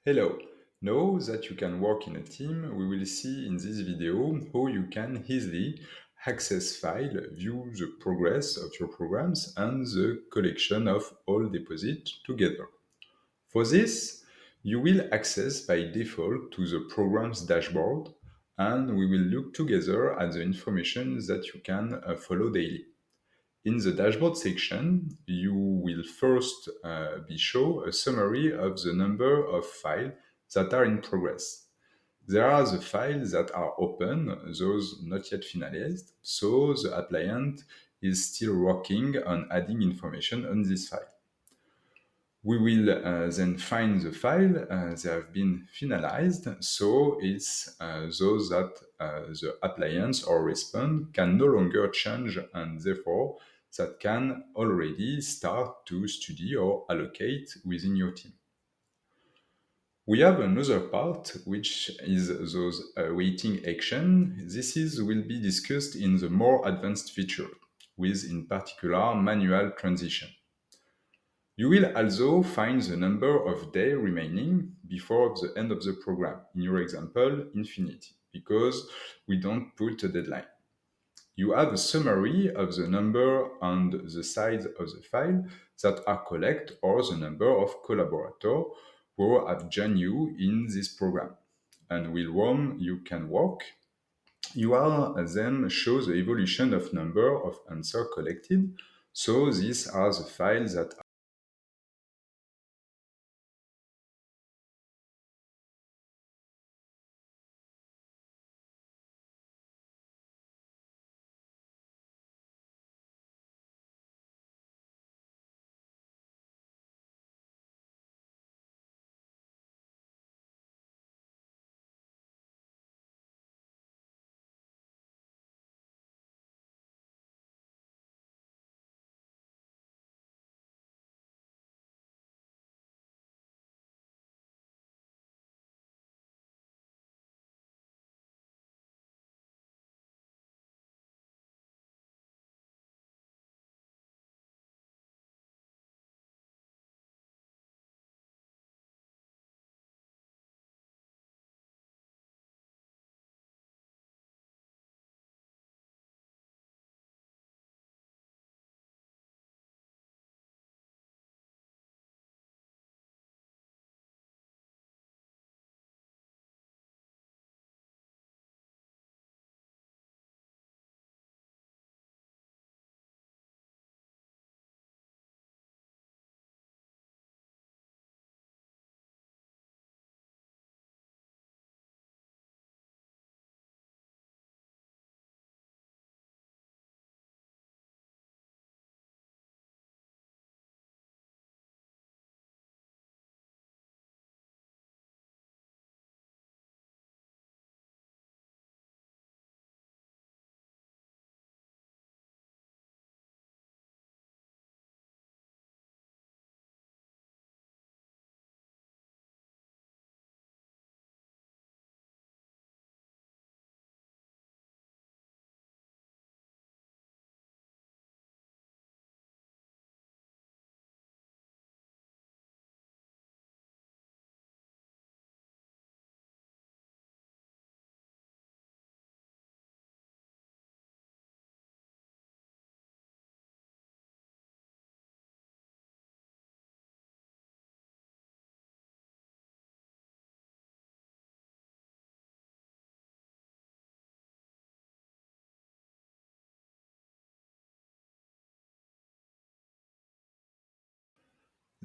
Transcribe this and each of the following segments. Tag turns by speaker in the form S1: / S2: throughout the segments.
S1: Hello. Now that you can work in a team, we will see in this video how you can easily access file, view the progress of your programs and the collection of all deposits together. For this, you will access by default to the program's dashboard and we will look together at the information that you can follow daily. In the dashboard section, you will first be shown a summary of the number of files that are in progress. There are the files that are open, those not yet finalized, so the appliance is still working on adding information on this file. We will then find the file that have been finalized, so it's those that the appliance or response can no longer change and therefore that can already start to study or allocate within your team. We have another part which is those waiting action. Will be discussed in the more advanced feature with in particular manual transition. You will also find the number of days remaining before the end of the program, in your example, infinity, because we don't put a deadline. You have a summary of the number and the size of the file that are collected or the number of collaborators who have joined you in this program and with whom you can work. You are then show the evolution of number of answers collected. So these are the files that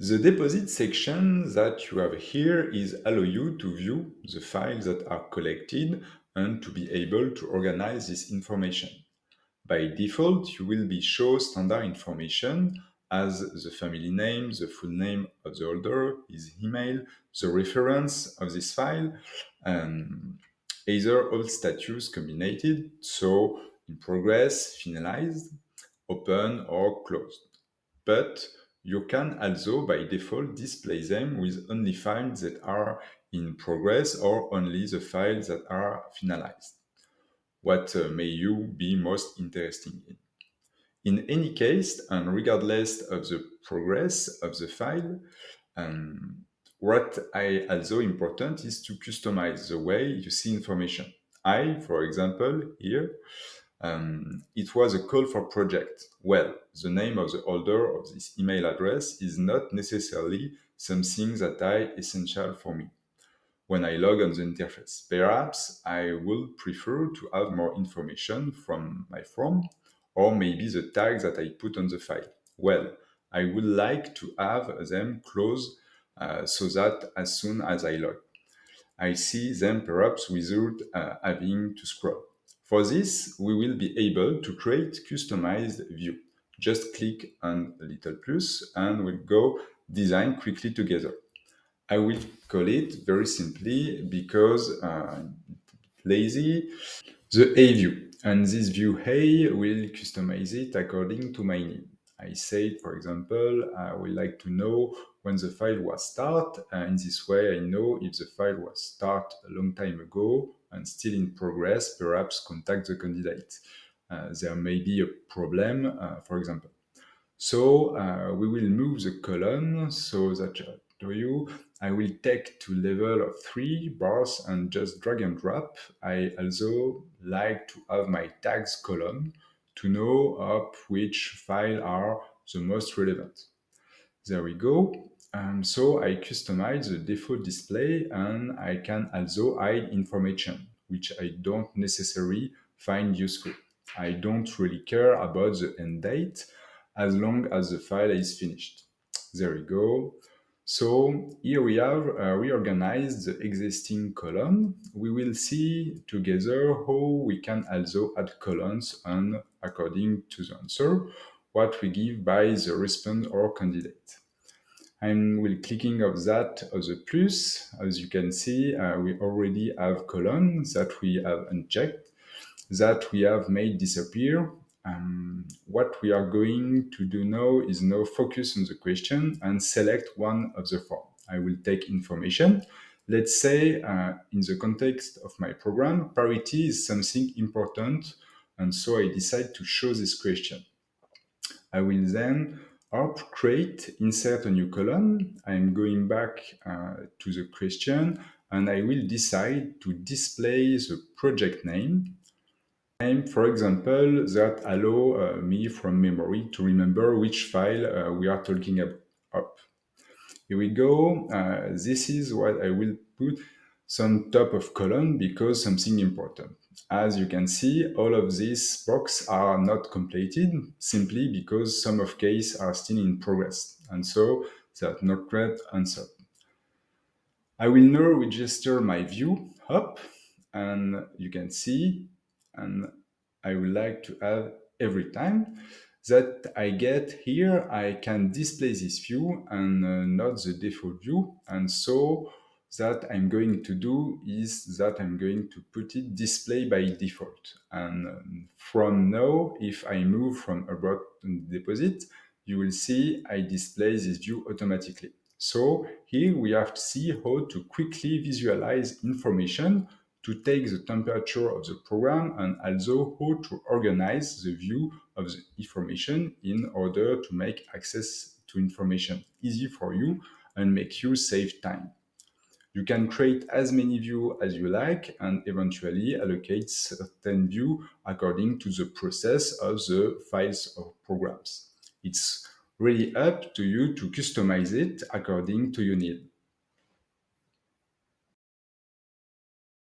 S1: the deposit section that you have here is allow you to view the files that are collected and to be able to organize this information. By default, you will be shown standard information as the family name, the full name of the holder, his email, the reference of this file, and either all status combined, so in progress, finalized, open, or closed. But you can also by default display them with only files that are in progress or only the files that are finalized. What may you be most interested in? In any case, and regardless of the progress of the file, um, What I also important is to customize the way you see information. For example, here, it was a call for project. Well, the name of the holder of this email address is not necessarily something that is essential for me when I log on the interface. Perhaps I would prefer to have more information from my form or maybe the tags that I put on the file. Well, I would like to have them close so that as soon as I log, I see them perhaps without having to scroll. For this, we will be able to create customized view. Just click on a little plus and we'll go design quickly together. I will call it very simply because lazy, the A view. And this view A will customize it according to my need. I said, for example, I would like to know when the file was start. In this way, I know if the file was start a long time ago and still in progress, perhaps contact the candidate. There may be a problem, for example. So we will move the column so that to you, I will take to level of 3 bars and just drag and drop. I also like to have my tags column to know up which file are the most relevant. There we go. So I customize the default display and I can also hide information, which I don't necessarily find useful. I don't really care about the end date as long as the file is finished. There we go. So here we have reorganized the existing column. We will see together how we can also add columns and according to the answer, what we give by the response or candidate. And with clicking of that of the plus, as you can see, we already have columns that we have unchecked, that we have made disappear. What we are going to do now is now focus on the question and select one of the four. I will take information. Let's say in the context of my program, parity is something important, and so I decide to show this question. I will then create, insert a new column. I'm going back to the question and I will decide to display the project name, for example, that allow me from memory to remember which file we are talking about. Here we go. This is what I will put some top of column because something important. As you can see, all of these boxes are not completed simply because some of case are still in progress, and so they are not quite answered. I will now register my view up, and you can see, and I would like to have every time that I get here, I can display this view and not the default view. And so that I'm going to do is that I'm going to put it display by default. And from now, if I move from about deposit, you will see I display this view automatically. So here we have to see how to quickly visualize information, to take the temperature of the program, and also how to organize the view of the information in order to make access to information easy for you and make you save time. You can create as many views as you like and eventually allocate certain views according to the process of the files or programs. It's really up to you to customize it according to your need.